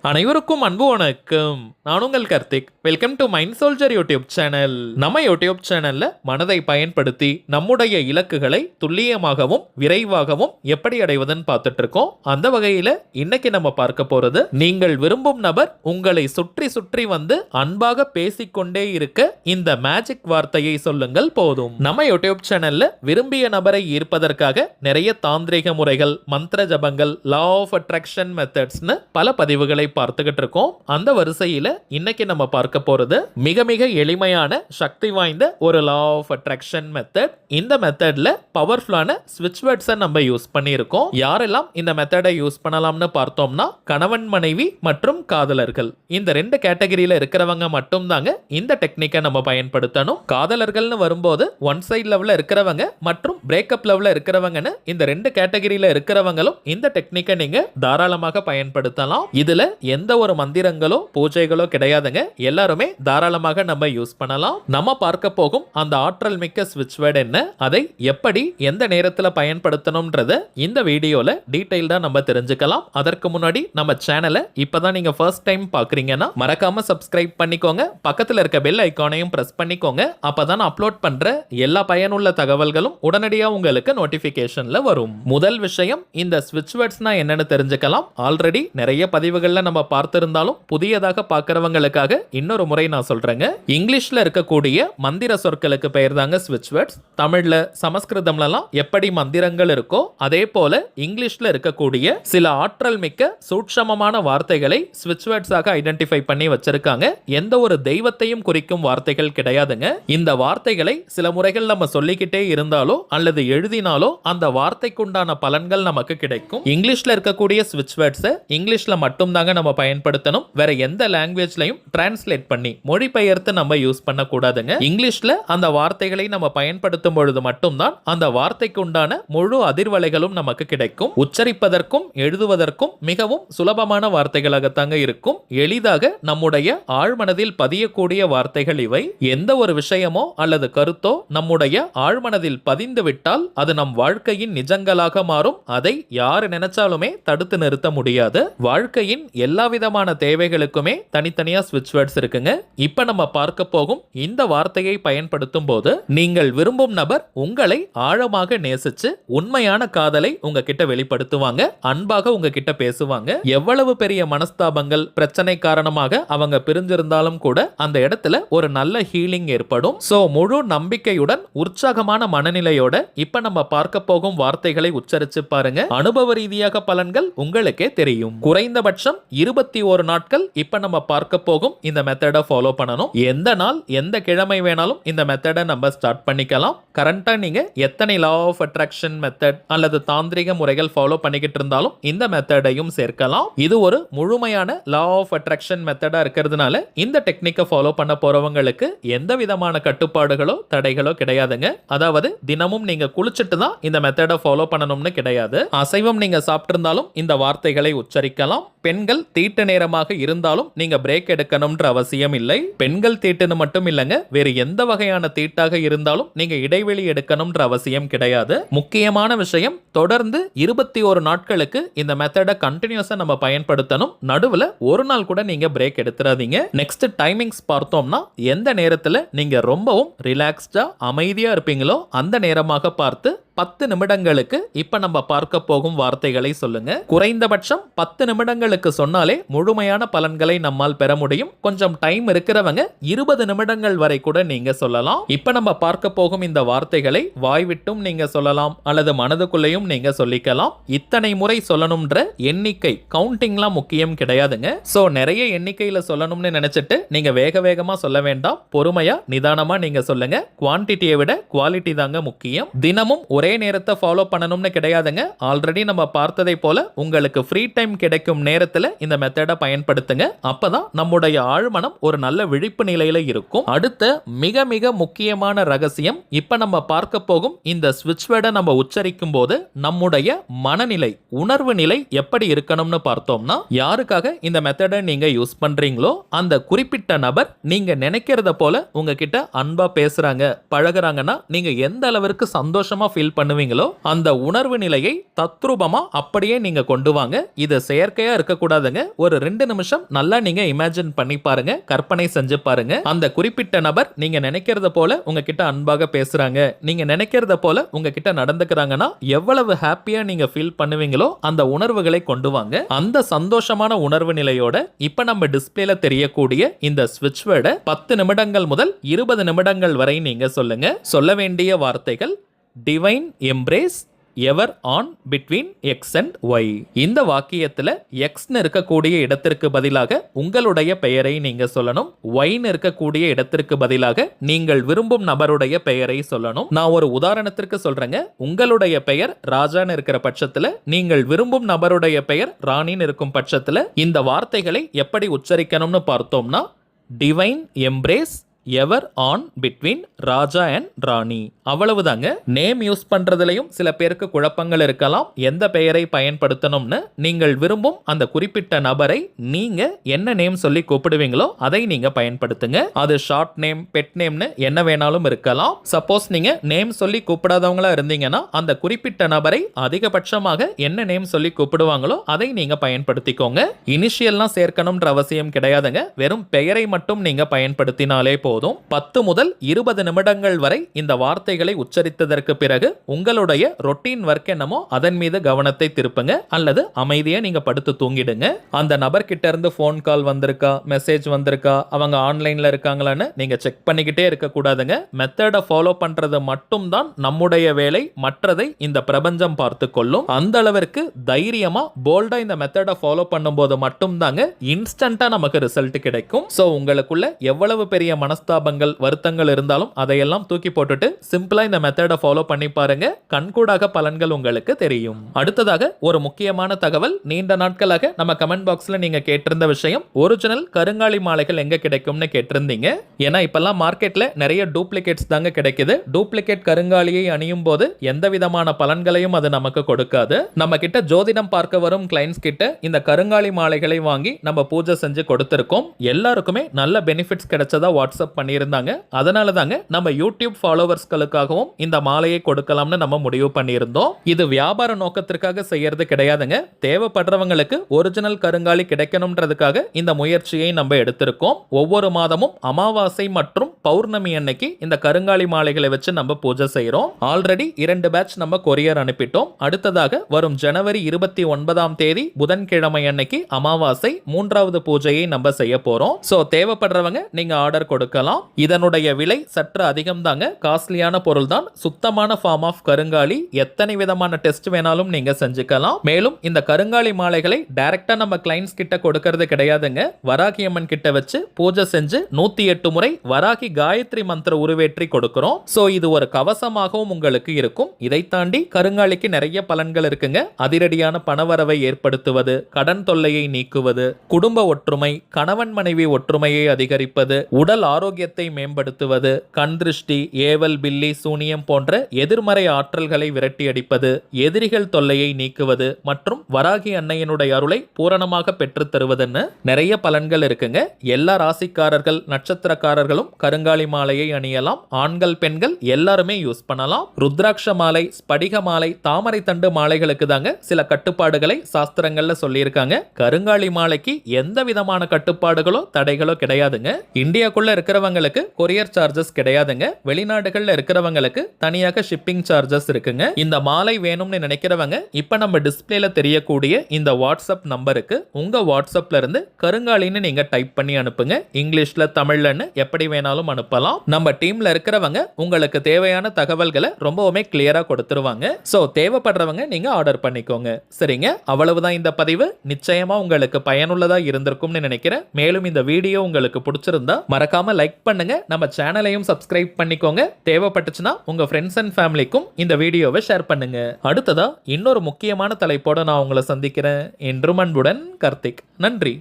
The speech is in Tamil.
அனைவருக்கும் அன்பு வணக்கம். நான் உங்கள் Karthik. Welcome to mind soldier YouTube channel. நம்ம யூடியூப் சேனல்ல மனதை பயன்படுத்தி நம்முடைய இலக்குகளை துல்லியமாகவும் விரைவாகவும் எப்படி அடைவதுன்னு பார்த்துட்டு இருக்கோம். அந்த வகையில இன்னைக்கு நம்ம பார்க்க போறது, நீங்கள் விரும்பும் நபர் உங்களை சுற்றி சுற்றி வந்து அன்பாக பேசிக்கொண்டே இருக்க இந்த மேஜிக் வார்த்தையை சொல்லுங்கள் போதும். நம்ம யூடியூப் சேனல்ல விரும்பிய நபரை ஈர்ப்பதற்காக நிறைய தாந்திரிக முறைகள், மந்திர ஜபங்கள், லா ஆஃப் அட்ராக்ஷன் மெத்தட்ஸ்னு பல பதிவுகளை பார்த்துக்கிட்டு இருக்கோம். அந்த வரிசையில இன்னைக்கு நம்ம பார்க்க போறது மிக மிக எளிமையான சக்தி வாய்ந்த ஒரு லா ஆஃப் அட்ராக்ஷன் மெத்தட். இந்த மெத்தட்ல பவர்ஃபுல்லான ஸ்விட்ச் வேர்ட்ஸை நம்ம யூஸ் பண்ணியிருக்கோம். யாரெல்லாம் இந்த மெத்தடை யூஸ் பண்ணலாம்னு பார்த்தோம்னா, கணவன் மனைவி மற்றும் காதலர்கள், இந்த ரெண்டு கேட்டகரியில இருக்கிறவங்க மட்டும் தாங்க இந்த டெக்னிக்கை நம்ம பயன்படுத்தணும். காதலர்கள்னு வரும்போது ஒன் சைட் லெவல்ல இருக்கிறவங்க மற்றும் பிரேக்கப் லெவல்ல இருக்கிறவங்கன்னு இந்த ரெண்டு கேட்டகரியில இருக்கிறவங்களும் இந்த டெக்னிக்கை நீங்க தாராளமாக பயன்படுத்தலாம். இதுல எந்த ஒரு மந்திரங்களோ பூஜைகளோ கிடையாதுங்க. எல்லாருமே தாராளமாக நம்ம யூஸ் பண்ணலாம். நம்ம பார்க்க போகும் அந்த ஆற்றல் மிக்க ஸ்விட்ச் வேர்ட் என்ன, அதை எப்படி எந்த நேரத்தில் பயன்படுத்தணும்ன்றத இந்த வீடியோல டீடைல்டா நம்ம தெரிஞ்சுக்கலாம். அதற்கு முன்னாடி நம்ம சேனலை இப்பதான் நீங்க ஃபர்ஸ்ட் டைம் பாக்குறீங்கன்னா மறக்காம சப்ஸ்கிரைப் பண்ணிக்கோங்க. பக்கத்தில் இருக்க பெல் ஐகானையும் பிரஸ் பண்ணிக்கோங்க. அப்பதான் அப்லோட் பண்ற எல்லா பயனுள்ள தகவல்களும் உடனடியா உங்களுக்கு நோட்டிபிகேஷன்ல வரும். முதல் விஷயம், இந்த ஸ்விட்ச் வேர்ட்ஸ்னா என்னன்னு தெரிஞ்சுக்கலாம். ஆல்ரெடி நிறைய பதிவுகள்ல நம்ம பார்த்திருந்தாலும் புதியதாக பார்க்கிறவங்களுக்காக இன்னொரு முறை நான் சொல்றேங்க. இங்கிலீஷ்ல இருக்கக்கூடிய மந்திர சொற்களுக்கு பெயர் தாங்க ஸ்விட்ச் வேர்ட்ஸ். தமிழ்ல சமஸ்கிருதம்லாம் எப்படி மந்திரங்கள் இருக்கோ அதே போல இங்கிலீஷ்ல இருக்கக்கூடிய சில ஆற்றல் மிக்க சூட்சமமான வார்த்தைகளை ஸ்விட்ச் வேர்ட்ஸாக ஐடென்டிஃபை பண்ணி வச்சிருக்காங்க. எந்த ஒரு தெய்வத்தையும் குறிக்கும் வார்த்தைகள் கிடையாதுங்க. இந்த வார்த்தைகளை சில முறைகள் நம்ம சொல்லிக்கிட்டே இருந்தாலோ அல்லது எழுதினாலோ அந்த வார்த்தைக்குண்டான பலன்கள் நமக்கு கிடைக்கும். இங்கிலீஷ்ல இருக்கக்கூடிய ஸ்விட்ச் வேர்ட்ஸை இங்கிலீஷ்ல மட்டும் தாங்க நம்ம பயன்படுத்தணும். வேற எந்த லாங்குவேஜ்லயும் டிரான்ஸ்லேட் பண்ணி மொழிபெயர்த்து நம்ம யூஸ் பண்ண கூடாதுங்க. இங்கிலீஷ்ல அந்த வார்த்தைகளை நம்ம பயன்படுத்தும் பொழுது மட்டும்தான் அந்த வார்த்தைக்கு உண்டான முழு அதிர்வலைகளும் நமக்கு கிடைக்கும். உச்சரிப்பதற்கும் எழுதுவதற்கும் மிகவும் சுலபமான வார்த்தைகளாகத்தாங்க இருக்கும். எளிதாக நம்முடைய ஆழ்மனதில் பதியக்கூடிய வார்த்தைகள் இவை. எந்த ஒரு விஷயமோ அல்லது கருத்தோ நம்முடைய ஆழ்மனதில் பதிந்து விட்டால் அது நம் வாழ்க்கையின் நிஜங்களாக மாறும். அதை யாரு நினைச்சாலுமே தடுத்து நிறுத்த முடியாது. வாழ்க்கையின் எல்லா விதமான தேவைகளுக்குமே தனித்தனியா ஸ்விட்ச் வேர்ட்ஸ் இருக்குங்க. இப்ப நம்ம பார்க்க போகும் இந்த வார்த்தையை பயன்படுத்தும் போது நீங்கள் விரும்பும் நபர் உங்களை ஆழமாக நேசிச்சு உண்மையான காதலை உங்ககிட்ட வெளிப்படுத்துவாங்க. அன்பாக உங்ககிட்ட பேசுவாங்க. எவ்வளவு பெரிய மனஸ்தாபங்கள், பிரச்சனை காரணமாக அவங்க பிரிஞ்சிருந்தாலும் கூட அந்த இடத்துல ஒரு நல்ல ஹீலிங் ஏற்படும். சோ முழு நம்பிக்கையுடன் உற்சாகமான மனநிலையோட இப்ப நம்ம பார்க்க போகும் வார்த்தைகளை உச்சரிச்சு பாருங்க. அனுபவ ரீதியாக பலன்கள் உங்களுக்கே தெரியும். குறைந்தபட்சம் 21 நாட்கள் இப்ப நம்ம பார்க்க போகும் இந்த மெத்தடை ஃபாலோ பண்ணணும். எந்த நாள் எந்த கிழமை வேணாலும் இந்த மெத்தடை நம்ம ஸ்டார்ட் பண்ணிக்கலாம். கரண்டா நீங்க எத்தனை லா ஆஃப் அட்ராக்ஷன் மெத்தட் அல்லது தாந்திரிக முறைகள் ஃபாலோ பண்ணிக்கிட்டு இருந்தாலும் இந்த மெத்தடையும் சேர்க்கலாம். இது ஒரு முழுமையான லா ஆஃப் அட்ராக்ஷன் மெத்தடா இருக்கிறதுனால இந்த டெக்னிக்கை ஃபாலோ பண்ண போறவங்களுக்கு எந்த விதமான கட்டுப்பாடுகளோ தடைகளோ கிடையாதுங்க. அதாவது தினமும் நீங்க குளிச்சுட்டு தான் இந்த மெத்தடை ஃபாலோ பண்ணணும்னு கிடையாது. அசைவம் நீங்க சாப்பிட்டிருந்தாலும் இந்த வார்த்தைகளை உச்சரிக்கலாம். பெண்கள் தீட்டு நேரமாக இருந்தாலும் நீங்க பிரேக் எடுக்கணும்ன்ற அவசியம் இல்லை. பெண்கள் தீட்டுன்னு மட்டும் இல்லைங்க, வேறு எந்த வகையான தீட்டாக இருந்தாலும் நீங்க இடைவெளி எடுக்கணும்ன்ற அவசியம் கிடையாது. முக்கியமான விஷயம், தொடர்ந்து 21 நாட்களுக்கு இந்த மெத்தடை கண்டினியூஸா நம்ம பயன்படுத்தணும். நடுவுல ஒரு நாள் கூட நீங்க பிரேக் எடுத்துறாதீங்க. நெக்ஸ்ட் டைமிங்ஸ் பார்த்தோம்னா, எந்த நேரத்துல நீங்க ரொம்பவும் ரிலாக்ஸ்டா அமைதியா இருப்பீங்களோ அந்த நேரமாக பார்த்து 10 நிமிடங்களுக்கு இப்ப நம்ம பார்க்க போகும் வார்த்தைகளை சொல்லுங்க. குறைந்தபட்சம் 10 நிமிடங்களுக்கு சொன்னாலே முழுமையான பலன்களை நம்மால் பெற முடியும். கொஞ்சம் டைம் இருக்கிறவங்க 20 நிமிடங்கள் வரை கூட நீங்க சொல்லலாம். இப்ப நம்ம பார்க்க போகும் இந்த வார்த்தைகளை வாய் விட்டும் நீங்க சொல்லலாம் அல்லது மனதுக்குள்ளேயும் நீங்க சொல்லிக்கலாம். இத்தனை முறை சொல்லணும்ன்ற எண்ணிக்கை கவுண்டிங்லாம் முக்கியம் கிடையாதுங்க. சோ நிறைய எண்ணிக்கையில சொல்லணும்னு நினைச்சிட்டு நீங்க வேக வேகமா சொல்ல வேண்டாம். பொறுமையா நிதானமா நீங்க சொல்லுங்க. குவான்டிட்டியை விட குவாலிட்டி தாங்க முக்கியம். தினமும் ஒரே நேரத்தை ஃபாலோ பண்ணணும்னு கிடையாதுங்க. ஆல்ரெடி நம்ம பார்த்ததை போல உங்களுக்கு ஃப்ரீ டைம் கிடைக்கும் நேரத்தில் இந்த மெத்தடை பயன்படுத்துங்க. அப்பதான் நம்முடைய ஆழ்மனம் ஒரு நல்ல விழிப்பு நிலையில இருக்கும். அடுத்த மிக மிக முக்கியமான ரகசியம், இப்ப நம்ம பார்க்க போகும் இந்த ஸ்விட்ச் வேர்டை நம்ம உச்சரிக்கும் போது நம்முடைய மனநிலை, உணர்வு நிலை எப்படி இருக்கணும்னு பார்த்தோம்னா, யாருக்காக இந்த மெத்தடை நீங்க யூஸ் பண்றீங்களோ அந்த குறிப்பிட்ட நபர் நீங்க நினைக்கிறத போல உங்ககிட்ட அன்பா பேசுறாங்க, பழகுறாங்கன்னா நீங்க எந்த அளவிற்கு சந்தோஷமா ஃபீல் பண்ணுவீங்களோ அந்த உணர்வு நிலையை தத்ரூபமா அப்படியே நீங்க கொண்டு வாங்க. இது செயற்கையா இருக்கக்கூடாதுங்க. பாருங்க. ஒரு 2 நிமிஷம் நல்லா நீங்க இமேஜின் பண்ணி பாருங்க, கற்பனை செஞ்சு பாருங்க. அந்த குறிப்பிட்ட நபர் நீங்க நினைக்கிறத போல உங்ககிட்ட அன்பாக பேசுறாங்க, நீங்க நினைக்கிறத போல உங்ககிட்ட நடந்துக்கிறாங்கன்னா எவ்வளவு ஹாப்பியா நீங்க ஃபீல் பண்ணுவீங்களோ அந்த உணர்வுகளை கொண்டு வாங்க. அந்த சந்தோஷமான உணர்வு நிலையோட இப்ப நம்ம டிஸ்பிளேல தெரியக்கூடிய இந்த ஸ்விட்ச் வேர்டை 10 நிமிடங்கள் முதல் 20 நிமிடங்கள் வரை நீங்க சொல்லுங்க. சொல்ல வேண்டிய வார்த்தைகள் divine embrace ever on between X and Y. இந்த வாக்கியத்தில் எக்ஸ்னு இருக்கக்கூடிய இடத்திற்கு பதிலாக உங்களுடைய பெயரை நீங்க சொல்லணும். ஒய்னு இருக்கக்கூடிய இடத்திற்கு பதிலாக நீங்கள் விரும்பும் நபருடைய பெயரை சொல்லணும். நான் ஒரு உதாரணத்திற்கு சொல்றேங்க. உங்களுடைய பெயர் ராஜான்னு இருக்கிற பட்சத்தில் நீங்கள் விரும்பும் நபருடைய பெயர் ராணின்னு இருக்கும் பட்சத்தில் இந்த வார்த்தைகளை எப்படி உச்சரிக்கணும்னு பார்த்தோம்னா divine embrace ever on between raja and rani. அவ்வளவுதாங்க. நேம் யூஸ் பண்றதுலயும் சில பேருக்கு குழப்பங்கள் இருக்கலாம். எந்த பெயரை பயன்படுத்தணும்னு நீங்கள் விரும்பும் அந்த குறிப்பிட்ட நபரை நீங்க என்ன நேம் சொல்லி கூப்பிடுவீங்களோ அதை நீங்க பயன்படுத்துங்க. அது ஷார்ட் நேம், பெட் நேம்னு என்ன வேணாலும் இருக்கலாம். சப்போஸ் நீங்க நேம் சொல்லி கூப்பிடாதவங்களா இருந்தீங்கன்னா அந்த குறிப்பிட்ட நபரை அதிகபட்சமாக என்ன நேம் சொல்லி கூப்பிடுவாங்களோ அதை நீங்க பயன்படுத்திக்கோங்க. இனிஷியல்லாம் சேர்க்கணும்ன்ற அவசியம் கிடையாதுங்க. வெறும் பெயரை மட்டும் நீங்க பயன்படுத்தினாலே போதும். 10 முதல் 20 நிமிடங்கள் வரை இந்த வார்த்தைகளை உச்சரித்ததற்கு பிறகு உங்களுடைய ரொட்டீன் ஒர்க் என்னமோ அதன் மீது கவனத்தை திருப்புங்க, அல்லது அமைதியா நீங்க படுத்து தூங்கிடுங்க. அந்த நபர் கிட்ட இருந்து போன் கால் வந்திருக்கா, மெசேஜ் வந்திருக்கா, அவங்க ஆன்லைன்ல இருக்காங்களான்னு நீங்க செக் பண்ணிக்கிட்டே இருக்க கூடாதுங்க. மெத்தடை ஃபாலோ பண்றது மட்டும் தான் நம்முடைய வேலை. மற்றதை இந்த பிரபஞ்சம் பார்த்து கொள்ளும். அந்த அளவிற்கு தைரியமா போல்டா இந்த மெத்தடை ஃபாலோ பண்ணும்போது மட்டும் தாங்க இன்ஸ்டன்டா நமக்கு ரிசல்ட் கிடைக்கும். சோ உங்களுக்குள்ள எவ்வளவு பெரிய மனஸ்தாபங்கள், வருத்தங்கள் இருந்தாலும் அதையெல்லாம் தூக்கி போட்டுட்டு சிம்பிளா இந்த மெத்தடை ஃபாலோ பண்ணி பாருங்க. கண்கூடாக பலன்கள் உங்களுக்கு தெரியும். அடுத்ததாக ஒரு முக்கியமான தகவல். நீண்ட நாட்களாக நம்ம கமெண்ட் பாக்ஸ்ல நீங்க கேட்டிருந்த விஷயம், ஒரிஜினல் கருங்காலி மாலைகள் எங்க கிடைக்கும்னு கேட்டிருந்தீங்க. ஏன்னா இப்பெல்லாம் மார்க்கெட்ல நிறைய டூப்ளிகேட்ஸ் தாங்க கிடைக்குது. டூப்ளிகேட் கருங்காலியை அணியும் போது எந்த விதமான பலன்களையும் அது நமக்கு கொடுக்காது. நம்ம கிட்ட ஜோதிடம் பார்க்க வரும் கிளைண்ட்ஸ் கிட்ட இந்த கருங்காலி மாலைகளை வாங்கி நம்ம பூஜை செஞ்சு கொடுத்திருக்கோம். எல்லாருக்குமே நல்ல பெனிஃபிட்ஸ் கிடைச்சதா வாட்ஸ்அப் பண்ணியிருந்தாங்க. அதனால தாங்க நம்ம யூடியூப் ஃபாலோவர்ஸ்களுக்காகவும் இந்த மாலையை கொடுக்கலாம்னு நம்ம முடிவு பண்ணியிருந்தோம். இது வியாபார நோக்கத்திற்காக செய்யறது கிடையாதுங்க. தேவைப்படுறவங்களுக்கு ஒரிஜினல் கருங்காலி கிடைக்கணும்ன்றதுக்காக இந்த முயற்சியை நம்ம எடுத்திருக்கோம். ஒவ்வொரு மாதமும் அமாவாசை மற்றும் பௌர்ணமி அன்னைக்கு இந்த கருங்காலி மாலைகளை வச்சு நம்ம பூஜை செய்யறோம். ஆல்ரெடி 2 பேட்ச் நம்ம கொரியர் அனுப்பிட்டோம். அடுத்ததாக வரும் ஜனவரி 29ஆம் தேதி புதன்கிழமை அன்னைக்கு அமாவாசை 3வது பூஜையை நம்ம செய்ய போறோம். சோ தேவைப்படுறவங்க நீங்க ஆர்டர் கொடுக்கலாம். இதனுடைய விலை சற்று அதிகம் தாங்க. காஸ்ட்லியான பொருள் தான். சுத்தமான ஃபார்ம் ஆஃப் கருங்காலி. எத்தனை விதமான டெஸ்ட் வேணாலும் நீங்க செஞ்சுக்கலாம். மேலும் இந்த கருங்காலி மாலைகளை டைரக்டா நம்ம கிளைண்ட்ஸ் கிட்ட கொடுக்கிறது கிடையாதுங்க. வராகி அம்மன் கிட்ட வச்சு பூஜை செஞ்சு 108 முறை வராகி காயத்ரி மந்திர உருவேற்றி கொடுக்கிறோம். சோ இது ஒரு கவசமாகவும் உங்களுக்கு இருக்கும். இதை தாண்டி கருங்காலிக்கு நிறைய பலன்கள் இருக்குங்க. அதிரடியான பணவரவை ஏற்படுத்துவது, கடன் தொல்லையை நீக்குவது, குடும்ப ஒற்றுமை, கணவன் மனைவி ஒற்றுமையை அதிகரிப்பது, உடல் ஆரோக்கியத்தை மேம்படுத்துவது, கண் திருஷ்டி, ஏவல், பில்லி, சூனியம் போன்ற எதிர்மறை ஆற்றல்களை விரட்டி அடிப்பது, எதிரிகள் தொல்லையை நீக்குவது மற்றும் வராகி அன்னையினுடைய அருளை பூரணமாக பெற்று தருவதுன்னு நிறைய பலன்கள் இருக்குங்க. எல்லா ராசிக்காரர்கள், நட்சத்திரக்காரர்களும் கருங்காலி மாலையை அணியலாம். ஆண்கள், பெண்கள் எல்லாருமே யூஸ் பண்ணலாம். ருத்ராட்ச மாலை, ஸ்படிக மாலை, தாமரை தண்டு மாலைகளுக்கு தாங்க சில கட்டுப்பாடுகளை சாஸ்திரங்கள்ல சொல்லியிருக்காங்க. கருங்காலி மாலைக்கு எந்த விதமான கட்டுப்பாடுகளோ தடைகளோ கிடையாதுங்க. இந்தியாக்குள்ள இருக்கிறவங்களுக்கு கொரியர் சார்ஜஸ் கிடையாதுங்க. வெளிநாடுகள்ல இருக்கிறவங்களுக்கு தனியாக ஷிப்பிங் சார்ஜஸ் இருக்குங்க. இந்த மாலை வேணும்னு நினைக்கிறவங்க இப்ப நம்ம டிஸ்பிளேல தெரியக்கூடிய இந்த வாட்ஸ்அப் நம்பருக்கு உங்க வாட்ஸ்அப்ல இருந்து கருங்காலின்னு நீங்க டைப் பண்ணி அனுப்புங்க. இங்கிலீஷ்ல, தமிழ்லன்னு எப்படி வேணாலும் அனுப்பலாம். நம்ம டீம்ல இருக்கிறவங்க உங்களுக்கு தேவையான தகவல்களை ரொம்பவுமே கிளியரா கொடுத்துருவாங்க. சோ தேவைப்படுறவங்க நீங்க ஆர்டர் பண்ணிக்கோங்க. சரிங்க, அவ்வளவுதான் இந்த பதிவு. நிச்சயமா உங்களுக்கு பயனுள்ளதா இருந்திருக்கும்னு நினைக்கிறேன். மேலும் இந்த வீடியோ உங்களுக்கு பிடிச்சிருந்தா மறக்காம லைக் பண்ணுங்க. நம்ம சேனலையும் சப்ஸ்கிரைப் பண்ணிக்கோங்க. தேவைப்பட்டுச்சுன்னா உங்க ஃப்ரெண்ட்ஸ் அண்ட் ஃபேமிலிக்கும் இந்த வீடியோவை ஷேர் பண்ணுங்க. அடுத்ததா இன்னொரு முக்கியமான தலைப்போட நான் உங்களை சந்திக்கிறேன். என்றும் அன்புடன் கார்த்திக். நன்றி.